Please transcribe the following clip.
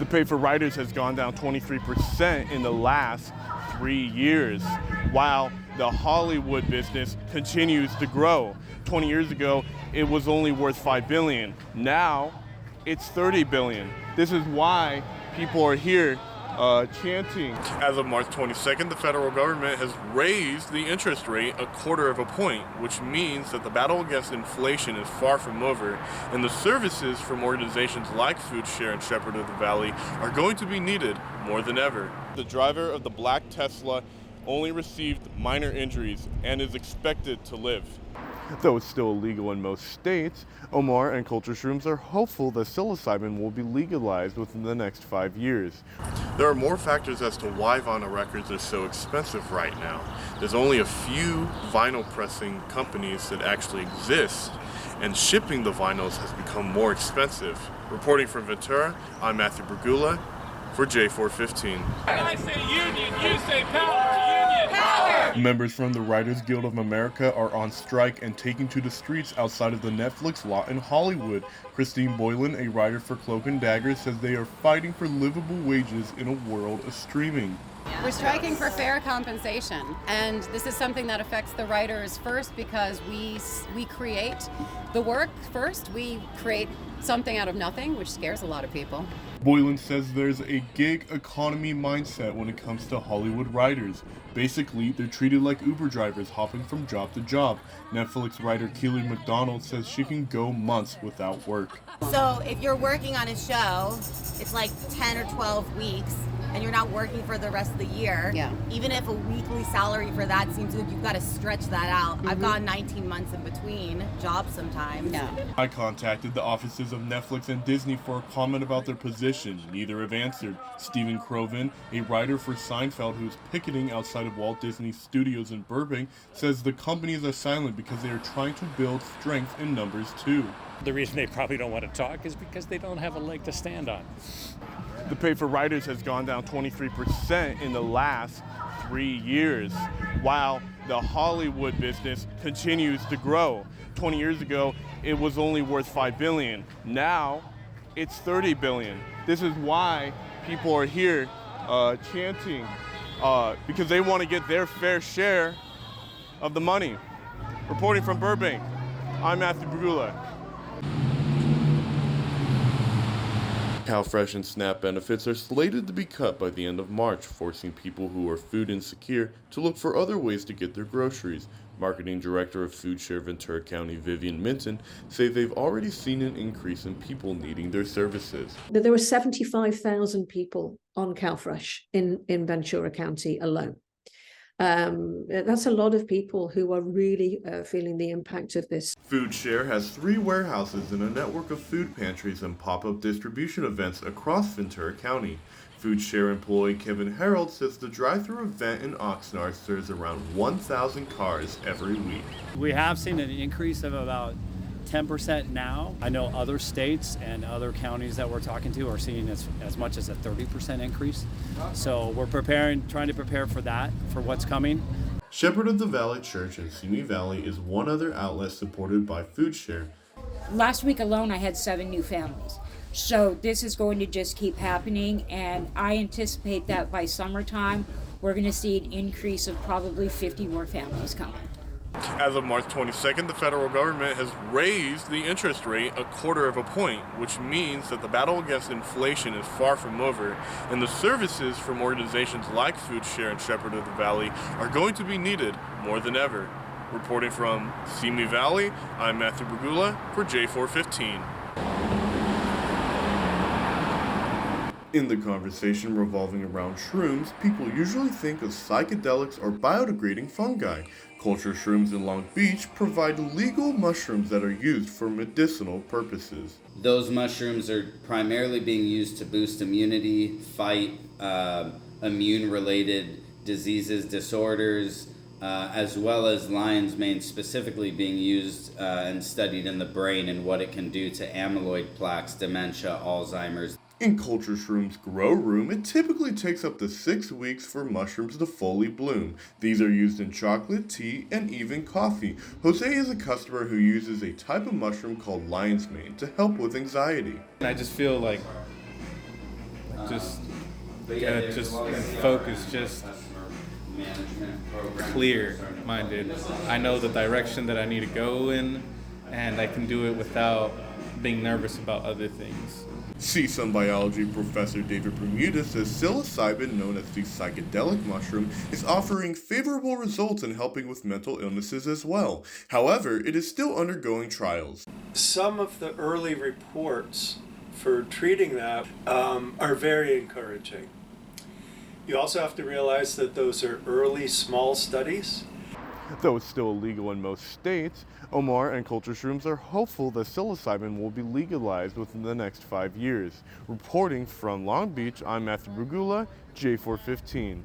The pay for writers has gone down 23% in the last 3 years, while the Hollywood business continues to grow. 20 years ago, it was only worth $5 billion. Now, it's $30 billion. This is why people are here chanting. As of March 22nd, the federal government has raised the interest rate 1/4 point, which means that the battle against inflation is far from over, and the services from organizations like Food Share and Shepherd of the Valley are going to be needed more than ever. The driver of the black Tesla only received minor injuries and is expected to live. Though it's still illegal in most states, Omar and Culture Shrooms are hopeful that psilocybin will be legalized within the next 5 years. There are more factors as to why vinyl records are so expensive right now. There's only a few vinyl pressing companies that actually exist, and shipping the vinyls has become more expensive. Reporting from Ventura, I'm Matthew Bragulla for J415. I say union, you say power, union, power! Members from the Writers Guild of America are on strike and taking to the streets outside of the Netflix lot in Hollywood. Christine Boylan, a writer for Cloak and Dagger, says they are fighting for livable wages in a world of streaming. We're striking for fair compensation, and this is something that affects the writers first because we create the work first. We create something out of nothing, which scares a lot of people. Boylan says there's a gig economy mindset when it comes to Hollywood writers. Basically, they're treated like Uber drivers hopping from job to job. Netflix writer Keely McDonald says she can go months without work. So if you're working on a show, it's like 10 or 12 weeks, and you're not working for the rest of the year. Yeah. Even if a weekly salary for that seems good, you've got to stretch that out. I've gone 19 months in between jobs sometimes. Yeah. I contacted the offices of Netflix and Disney for a comment about their position. Neither have answered. Stephen Croven, a writer for Seinfeld who's picketing outside of Walt Disney Studios in Burbank, says the companies are silent because they are trying to build strength in numbers too. The reason they probably don't want to talk is because they don't have a leg to stand on. The pay for writers has gone down 23% in the last 3 years, while the Hollywood business continues to grow. 20 years ago, it was only worth $5 billion. Now, it's $30 billion. This is why people are here chanting because they want to get their fair share of the money. Reporting from Burbank, I'm Matthew Bragulla. CalFresh and SNAP benefits are slated to be cut by the end of March, forcing people who are food insecure to look for other ways to get their groceries. Marketing Director of Food Share Ventura County, Vivian Minton, say they've already seen an increase in people needing their services. There were 75,000 people on CalFresh in Ventura County alone. That's a lot of people who are really feeling the impact of this. Food Share has 3 warehouses and a network of food pantries and pop-up distribution events across Ventura County. Food Share employee Kevin Harold says the drive-thru event in Oxnard serves around 1,000 cars every week. We have seen an increase of about 10% now. I know other states and other counties that we're talking to are seeing as much as a 30% increase. So we're trying to prepare for that, for what's coming. Shepherd of the Valley Church in Simi Valley is one other outlet supported by Food Share. Last week alone, I had 7 new families. So this is going to just keep happening, and I anticipate that by summertime, we're going to see an increase of probably 50 more families coming. As of March 22nd, the federal government has raised the interest rate 1/4 point, which means that the battle against inflation is far from over, and the services from organizations like Food Share and Shepherd of the Valley are going to be needed more than ever. Reporting from Simi Valley, I'm Matthew Bragulla for J415. In the conversation revolving around shrooms, people usually think of psychedelics or biodegrading fungi. Culture Shrooms in Long Beach provide legal mushrooms that are used for medicinal purposes. Those mushrooms are primarily being used to boost immunity, fight immune-related diseases, disorders, as well as lion's mane specifically being used and studied in the brain and what it can do to amyloid plaques, dementia, Alzheimer's. In Culture Shrooms' grow room, it typically takes up to 6 weeks for mushrooms to fully bloom. These are used in chocolate, tea, and even coffee. Jose is a customer who uses a type of mushroom called lion's mane to help with anxiety. I just feel like just gotta just focus, just clear-minded. I know the direction that I need to go in, and I can do it without being nervous about other things. CSUN biology professor David Bermuda says psilocybin, known as the psychedelic mushroom, is offering favorable results in helping with mental illnesses as well. However, it is still undergoing trials. Some of the early reports for treating that are very encouraging. You also have to realize that those are early, small studies. Though it's still illegal in most states, Omar and Culture Shrooms are hopeful that psilocybin will be legalized within the next 5 years. Reporting from Long Beach, I'm Matthew Bragulla, J415.